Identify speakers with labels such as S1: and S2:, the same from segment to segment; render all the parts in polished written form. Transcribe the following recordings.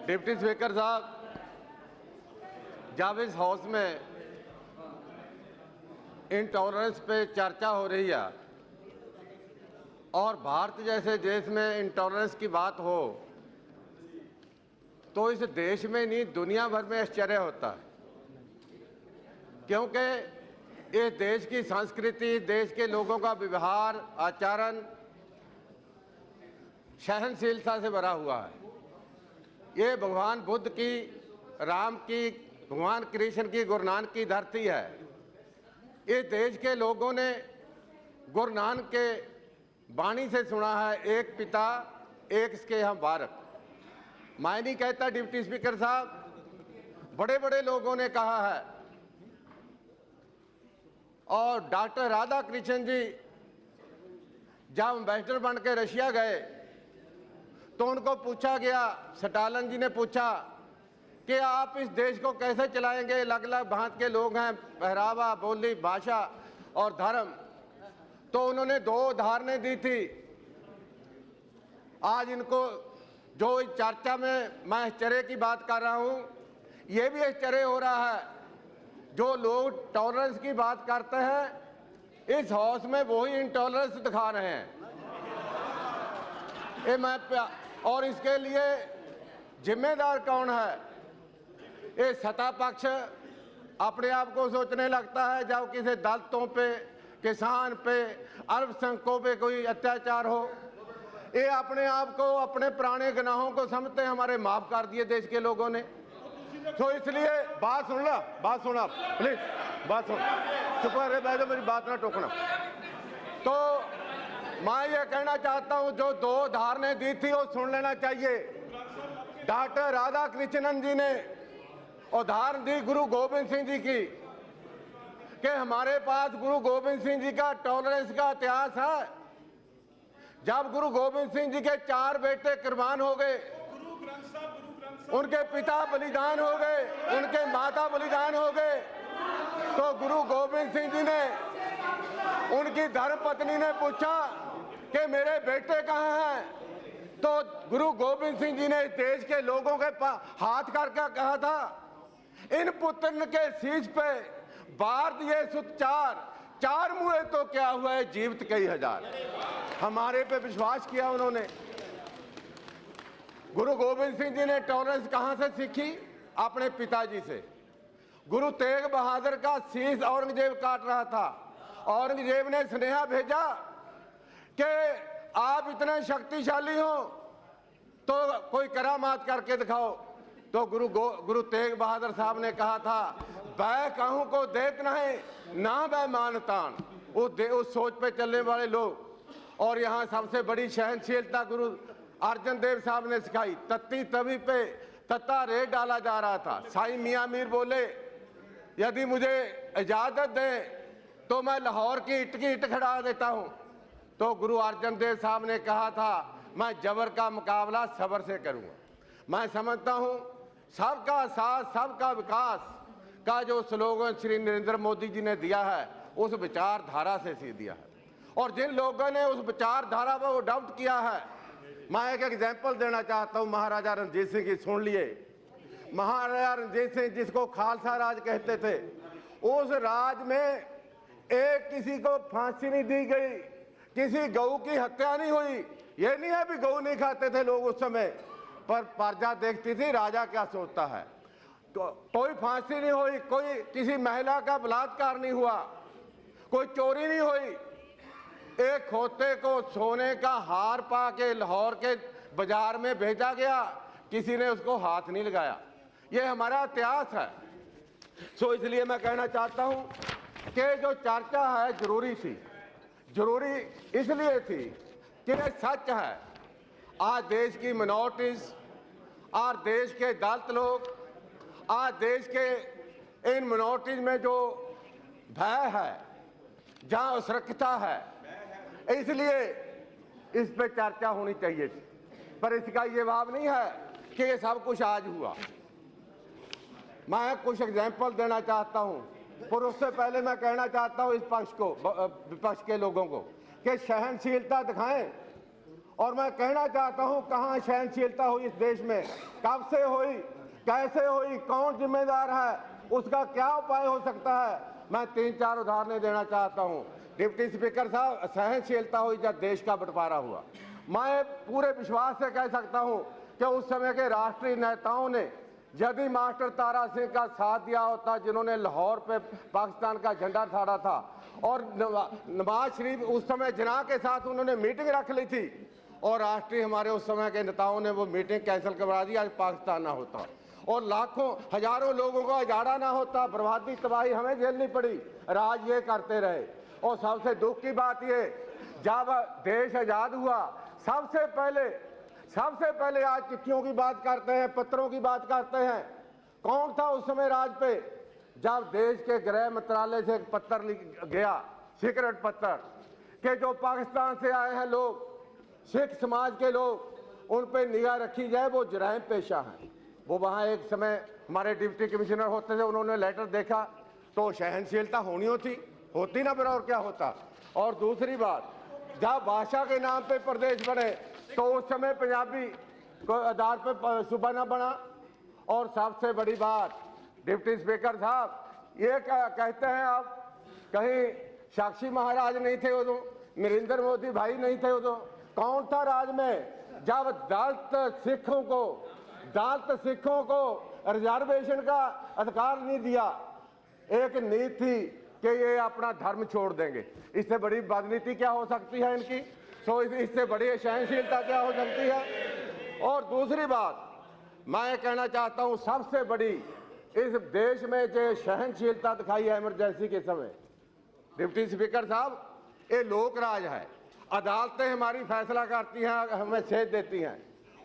S1: Deputy speaker साहब, जब इस हाउस में इंटॉलरेंस पे चर्चा हो रही है और भारत जैसे देश में इंटॉलरेंस की बात हो तो इस देश में नहीं दुनिया भर में आश्चर्य होता है, क्योंकि इस देश की संस्कृति, देश के लोगों का व्यवहार, आचरण सहनशीलता से भरा हुआ है। ये भगवान बुद्ध की, राम की, भगवान कृष्ण की, गुरु नानक की धरती है। इस देश के लोगों ने गुरु नानक के वाणी से सुना है, एक पिता एक के हम बालक। मैं नहीं कहता डिप्टी स्पीकर साहब, बड़े बड़े लोगों ने कहा है। और डॉक्टर राधा कृष्ण जी जब एम्बेसडर बन के रशिया गए तो उनको पूछा गया, स्टालिन जी ने पूछा कि आप इस देश को कैसे चलाएंगे, अलग अलग भांत के लोग हैं, पहरावा, बोली, भाषा और धर्म। तो उन्होंने 2 उदाहरणें दी थी। आज इनको जो इस चर्चा में मैं आश्चर्य की बात कर रहा हूं, ये भी आश्चर्य हो रहा है। जो लोग टॉलरेंस की बात करते हैं इस हाउस में वही इंटॉलरेंस दिखा रहे हैं। और इसके लिए जिम्मेदार कौन है? ये सत्ता पक्ष अपने आप को सोचने लगता है जब किसी दलितों पे, किसान पे, अल्पसंख्यकों पे कोई अत्याचार हो, ये अपने आप को, अपने पुराने गुनाहों को समझते हैं हमारे माफ कर दिए देश के लोगों ने। तो इसलिए बात सुनना प्लीज, बात सुन, चुप रहे बैठो, मेरी बात ना टोकना। तो मैं ये कहना चाहता हूं, जो 2 उदाहरणें दी थी वो सुन लेना चाहिए। डॉक्टर राधा कृष्णन जी ने उदाहरण दी गुरु गोविंद सिंह जी की कि हमारे पास गुरु गोविंद सिंह जी का टॉलरेंस का इतिहास है। जब गुरु गोविंद सिंह जी के 4 बेटे कुर्बान हो गए, उनके पिता बलिदान हो गए, उनके माता बलिदान हो गए, तो गुरु गोविंद सिंह जी ने, उनकी धर्मपत्नी ने पूछा कि मेरे बेटे कहाँ हैं? तो गुरु गोविंद सिंह जी ने देश के लोगों के हाथ करके कहा था, इन पुत्र के शीश पे बार दिए सुचार, 4 मुए तो क्या हुआ है, जीवित कई हजार। हमारे पे विश्वास किया उन्होंने। गुरु गोविंद सिंह जी ने टॉलरेंस कहां से सीखी? अपने पिताजी से। गुरु तेग बहादुर का शीश औरंगजेब काट रहा था, औरंगजेब ने स्नेहा भेजा कि आप इतने शक्तिशाली हो तो कोई करामात करके दिखाओ। तो गुरु तेग बहादुर साहब ने कहा था, वह कहूं को देत नहीं ना वह मानतान। उस सोच पे चलने वाले लोग। और यहाँ सबसे बड़ी सहनशीलता गुरु अर्जन देव साहब ने सिखाई। तत्ती तवी पे तत्ता रेत डाला जा रहा था। साईं मियां मीर बोले, यदि मुझे इजाजत दें तो मैं लाहौर की ईंट खड़ा देता हूं। तो गुरु अर्जन देव साहब ने कहा था, मैं जबर का मुकाबला सब्र से करूंगा। मैं समझता हूं सबका साथ सबका विकास का जो स्लोगन श्री नरेंद्र मोदी जी ने दिया है, उस विचारधारा से सी दिया है। और जिन लोगों ने उस विचारधारा को अडॉप्ट किया है, मैं एक एग्जाम्पल देना चाहता हूं। महाराजा रणजीत सिंह की सुन लिए। महाराजा रणजीत सिंह जिसको खालसा राज कहते थे, उस राज में एक किसी को फांसी नहीं दी गई, किसी गऊ की हत्या नहीं हुई। ये नहीं है भी गऊ नहीं खाते थे लोग उस समय, पर प्रजा देखती थी राजा क्या सोचता है। तो कोई फांसी नहीं हुई, कोई किसी महिला का बलात्कार नहीं हुआ, कोई चोरी नहीं हुई। एक खोते को सोने का हार पा के लाहौर के बाजार में भेजा गया, किसी ने उसको हाथ नहीं लगाया। ये हमारा इतिहास है। सो इसलिए मैं कहना चाहता हूं कि जो चर्चा है जरूरी इसलिए थी कि ये सच है। आज देश की मिनॉरिटीज, आज देश के दलित लोग, आज देश के इन मिनॉरिटीज में जो भय है, जहां असुरक्षता है, इसलिए इस पे चर्चा होनी चाहिए थी। पर इसका ये भाव नहीं है कि ये सब कुछ आज हुआ। मैं कुछ एग्जाम्पल देना चाहता हूं, पर उससे पहले मैं कहना चाहता हूं इस पक्ष को, विपक्ष के लोगों को, कि सहनशीलता दिखाएं और मैं कहना चाहता हूं कहां सहनशीलता हुई इस देश में, कब से हुई, कैसे हुई, कौन जिम्मेदार है, उसका क्या उपाय हो सकता है। मैं 3-4 उदाहरण देना चाहता हूं। डिप्टी स्पीकर साहब, सहनशीलता हुई जब देश का बंटवारा हुआ। मैं पूरे विश्वास से कह सकता हूं कि उस समय के राष्ट्रीय नेताओं ने यदि मास्टर तारा सिंह का साथ दिया होता, जिन्होंने लाहौर पे पाकिस्तान का झंडा साड़ा था, और नवाज शरीफ उस समय जिन्ना के साथ उन्होंने मीटिंग रख ली थी, और राष्ट्रीय हमारे उस समय के नेताओं ने वो मीटिंग कैंसिल करवा दी, आज पाकिस्तान ना होता और लाखों हजारों लोगों का उजाड़ा ना होता, बर्बादी तबाही हमें झेलनी पड़ी। राज ये करते रहे। और सबसे दुख की बात ये, जब देश आजाद हुआ, सबसे पहले आज चिट्ठियों की बात करते हैं, पत्रों की बात करते हैं। कौन था उस समय राज पे? जब देश के गृह मंत्रालय से एक पत्र गया, सीक्रेट पत्र, कि जो पाकिस्तान से आए हैं लोग, सिख समाज के लोग, उन पे निगाह रखी जाए, वो जराइम पेशा हैं। वो वहाँ एक समय हमारे डिप्टी कमिश्नर होते थे, उन्होंने लेटर देखा, तो सहनशीलता होती ना, फिर और क्या होता। और दूसरी बात, जब भाषा के नाम पे प्रदेश बने, तो उस समय पंजाबी को आधार पर सूबा ना बना। और सबसे बड़ी बात, डिप्टी स्पीकर साहब, ये कहते हैं आप, कहीं साक्षी महाराज नहीं थे उदो, नरेंद्र मोदी भाई नहीं थे उदो, कौन था राज में? जब दलित सिखों को रिजर्वेशन का अधिकार नहीं दिया, एक नीति थी कि ये अपना धर्म छोड़ देंगे। इससे बड़ी बदनीति क्या हो सकती है इनकी? तो इससे बड़ी सहनशीलता क्या हो सकती है? और दूसरी बात मैं कहना चाहता हूं, सबसे बड़ी इस देश में जो सहनशीलता दिखाई है इमरजेंसी के समय, डिप्टी स्पीकर साहब, ये लोक राज है। अदालतें हमारी फैसला करती हैं, हमें सेध देती हैं।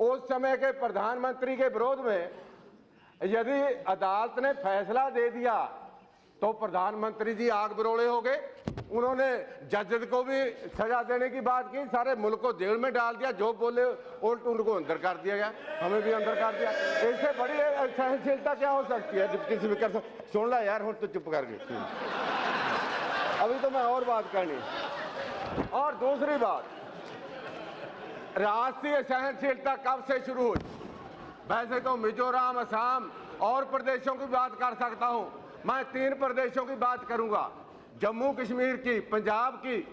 S1: उस समय के प्रधानमंत्री के विरोध में यदि अदालत ने फैसला दे दिया तो प्रधानमंत्री जी आग बरोड़े हो गए। उन्होंने जज को भी सजा देने की बात की, सारे मुल्क को जेल में डाल दिया, जो बोले उल्ट उनको अंदर कर दिया गया, हमें भी अंदर कर दिया। इससे बड़ी सहनशीलता क्या हो सकती है? डिप्टी स्पीकर साहब, सुन ला यार, हूँ तो चुप कर गए, अभी तो मैं और बात करनी। और दूसरी बात, राष्ट्रीय सहनशीलता कब से शुरू हुई? वैसे तो मिजोरम, असम और प्रदेशों की बात कर सकता हूं, मैं 3 प्रदेशों की बात करूंगा, जम्मू कश्मीर की, पंजाब की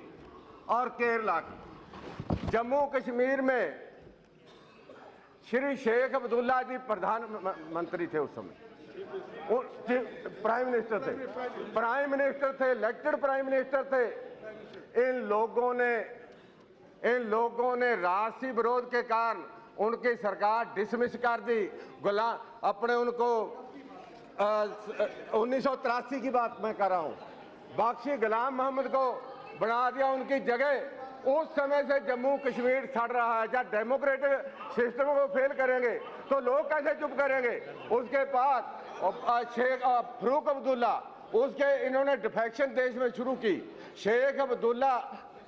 S1: और केरला की। जम्मू कश्मीर में श्री शेख अब्दुल्ला जी प्रधानमंत्री थे उस समय, प्राइम मिनिस्टर थे, इलेक्टेड प्राइम मिनिस्टर थे। इन लोगों ने राष्ट्रीय विरोध के कारण उनकी सरकार डिसमिस कर दी। अपने उनको 1983 की बात मैं कर रहा हूं, बख्शी गुलाम मोहम्मद को बना दिया उनकी जगह। उस समय से जम्मू कश्मीर सड़ रहा है। जब डेमोक्रेटिक सिस्टम को फेल करेंगे तो लोग कैसे चुप करेंगे? उसके बाद शेख फरूक अब्दुल्ला, उसके इन्होंने डिफेक्शन देश में शुरू की। शेख अब्दुल्ला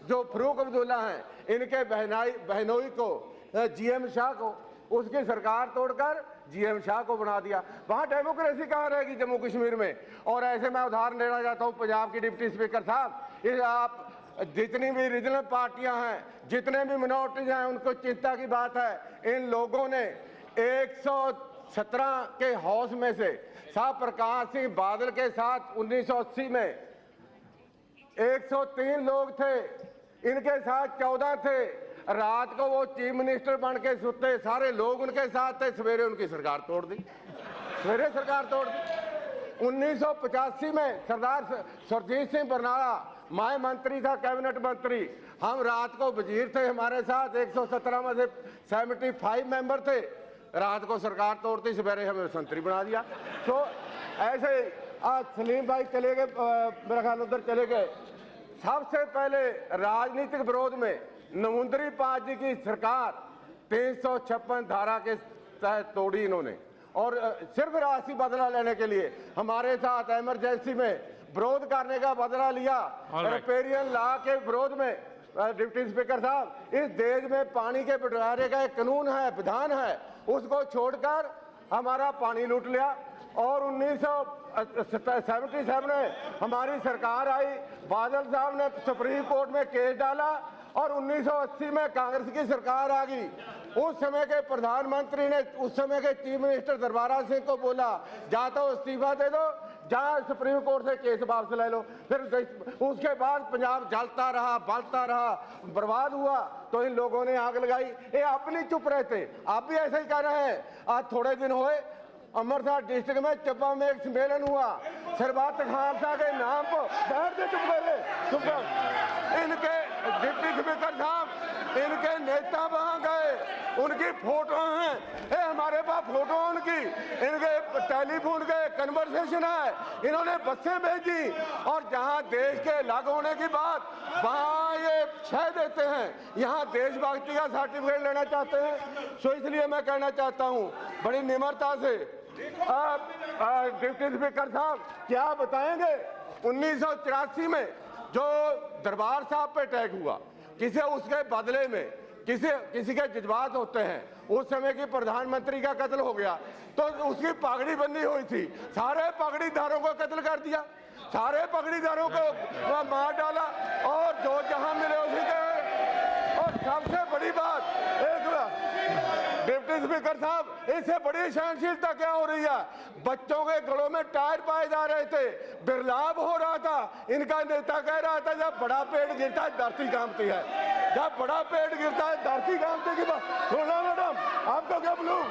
S1: जो फरूक अब्दुल्ला हैं, इनके बहनोई को जीएम शाह को, उसकी सरकार तोड़कर जीएम शाह को बना दिया। वहां डेमोक्रेसी कहां रहेगी जम्मू कश्मीर में? और ऐसे मैं उदाहरण देना चाहता हूं पंजाब की डिप्टी स्पीकर साहब, इस आप जितनी भी रीजनल पार्टियां हैं, जितने भी मिनोरिटीज हैं, उनको चिंता की बात है। इन लोगों ने 117 के हाउस में से शाह प्रकाश सिंह बादल के साथ 1980 में 103 लोग थे, इनके साथ 14 थे। रात को वो चीफ मिनिस्टर बन के सुते, सारे लोग उनके साथ थे, सवेरे उनकी सरकार तोड़ दी, 1985 में सरदार सुरजीत सिंह बरनाला माय मंत्री था, कैबिनेट मंत्री, हम रात को वजीर थे, हमारे साथ 117 में से 75 मेंबर थे। रात को सरकार तोड़ती, सवेरे हमें मंत्री बना दिया। तो ऐसे आज सलीम भाई चले गए, मेरा ख्याल उधर चले गए। सबसे पहले राजनीतिक विरोध में नमुंदरी पाल जी की सरकार 356 धारा के तहत तोड़ी इन्होंने, और सिर्फ राशि बदला लेने के लिए हमारे साथ इमरजेंसी में विरोध करने का बदला लिया। रिपेरियन लॉ के विरोध में डिप्टी स्पीकर साहब, इस देश में पानी के बंटवारे का एक कानून है, विधान है, उसको छोड़कर हमारा पानी लूट लिया। और 1977 में हमारी सरकार आई, बादल साहब ने सुप्रीम कोर्ट में केस डाला और 1980 में कांग्रेस की सरकार आ गई। उस समय के प्रधानमंत्री ने उस समय के चीफ मिनिस्टर दरबारा सिंह को बोला, जा तो इस्तीफा दे दो, जहाँ सुप्रीम कोर्ट से केस वापस ले लो। फिर उसके बाद पंजाब जलता रहा, बलता रहा, बर्बाद हुआ। तो इन लोगों ने आग लगाई। ये आप नहीं चुप रहते, आप भी ऐसे ही कर रहे हैं। आज थोड़े दिन हुए अमृतसर डिस्ट्रिक्ट में चब्बा में एक सम्मेलन हुआ, सरबत खालसा के नाम पर। बैठ दे, चुप कर, चुप कर। इनके डिप्टी स्पीकर साहब, इनके नेता वहां गए, उनकी फोटो हैं, ये हमारे पास फोटो उनकी, इनके टेलीफोन के कन्वर्सेशन है। इन्होंने बसें भेजी और जहां देश के अलग होने की बात, वहां ये छह देते हैं, यहाँ देशभक्ति का सर्टिफिकेट लेना चाहते हैं। सो इसलिए मैं कहना चाहता हूँ बड़ी निम्रता से, आप डिप्टी स्पीकर साहब क्या बताएंगे 1984 में जो दरबार साहब पे अटैक हुआ, किसी उसके बदले में किसी के जज्बात होते हैं। उस समय की प्रधानमंत्री का कत्ल हो गया तो उसकी पगड़ी बंदी हुई थी, सारे पगड़ीदारों को कत्ल कर दिया, सारे पगड़ीदारों को मार डाला और जो जहां मिले उसी के। और सबसे बड़ी बात, एक डिप्टी स्पीकर साहब, इससे बड़ी सहनशीलता क्या हो रही है? बच्चों के गलों में टायर पाए जा रहे थे, बिरलाप हो रहा था। इनका नेता कह रहा था जब बड़ा पेड़ गिरता है धरती कांपती है, जब बड़ा पेड़ गिरता है धरती कांपती की बात सुना। मैडम आपको क्या बोलूं,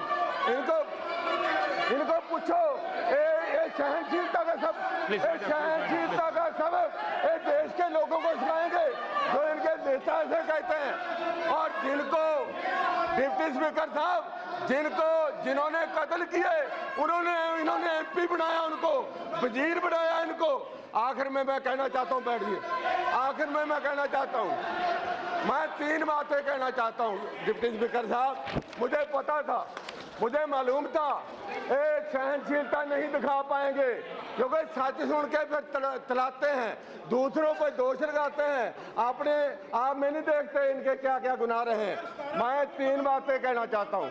S1: इनको पूछो, ये सहनशीलता का सहनशीलता का सबक ये देश के लोगों को सिखाएंगे जो इनके नेता ऐसे कहते हैं। और जिनको डिप्टी स्पीकर साहब, जिन्होंने कत्ल किए इन्होंने एमपी बनाया, उनको वजीर बनाया इनको। आखिर में मैं कहना चाहता हूँ, बैठिए, आखिर में मैं कहना चाहता हूँ, मैं 3 बातें कहना चाहता हूँ डिप्टी स्पीकर साहब। मुझे पता था, मुझे मालूम था एक सहनशीलता नहीं दिखा पाएंगे, क्योंकि सच सुन के फिर तलाते हैं, दूसरों पर दोष लगाते हैं, आप में नहीं देखते इनके क्या क्या गुनाह रहे हैं। मैं 3 बातें कहना चाहता हूँ,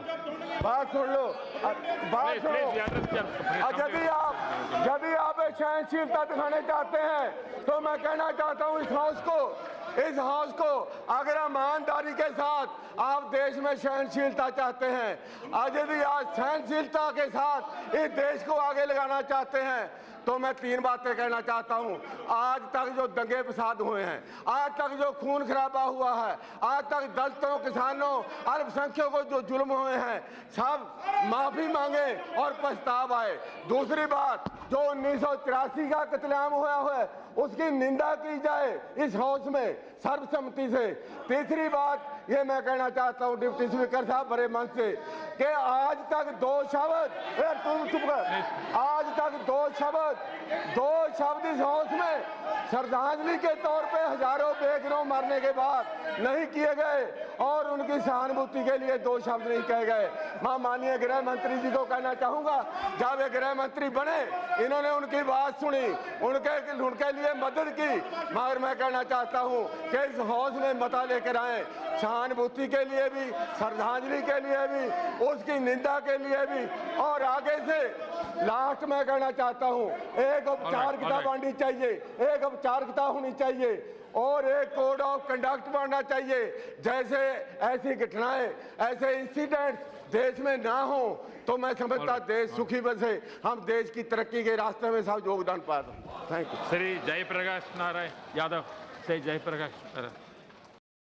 S1: बात सुन लो, बात सुनो। यदि आप एक सहनशीलता दिखाने चाहते हैं तो मैं कहना चाहता हूँ इस हाउस को अगर ईमानदारी के साथ आप देश में सहनशीलता चाहते हैं, आज यदि आज सहनशीलता के साथ इस देश को आगे लगाना चाहते हैं तो मैं 3 बातें कहना चाहता हूं। आज तक जो दंगे फसाद हुए हैं, आज तक जो खून खराबा हुआ है, आज तक दलितों, किसानों, अल्पसंख्यकों को जो जुल्म हुए हैं, सब माफी मांगे और पछतावा आए। दूसरी बात, जो 1983 का कत्लेआम हुआ है उसकी निंदा की जाए इस हाउस में सर्वसम्मति से। तीसरी बात ये मैं कहना चाहता हूं डिप्टी स्पीकर साहब बड़े मन से कि आज तक 2 शब्द, तुम चुप कर, आज तक 2 शब्द इस हाउस में श्रद्धांजलि के तौर पे हजारों बेगुनाह मरने के बाद नहीं किए गए और उनकी सहानुभूति के लिए 2 शब्द नहीं कहे गए। मैं माननीय गृह मंत्री जी को कहना चाहूंगा, जब वे गृह मंत्री बने इन्होंने उनकी बात सुनी, उनके लिए मदद की, मगर मैं कहना चाहता हूं कि इस हाउस में मता लेकर आए, सहानुभूति के लिए भी, श्रद्धांजलि के लिए भी, उसकी निंदा के लिए भी। और आगे से लास्ट में कहना चाहता हूं एक औपचारिकता बननी चाहिए, एक औपचारिकता होनी चाहिए और एक कोड ऑफ कंडक्ट बनना चाहिए, जैसे ऐसी घटनाएं, ऐसे इंसिडेंट्स देश में ना हो तो मैं समझता देश सुखी बसे, हम देश की तरक्की के रास्ते में सब योगदान पाते हैं। Thank you.
S2: श्री जयप्रकाश नारायण यादव से जयप्रकाश नारायण।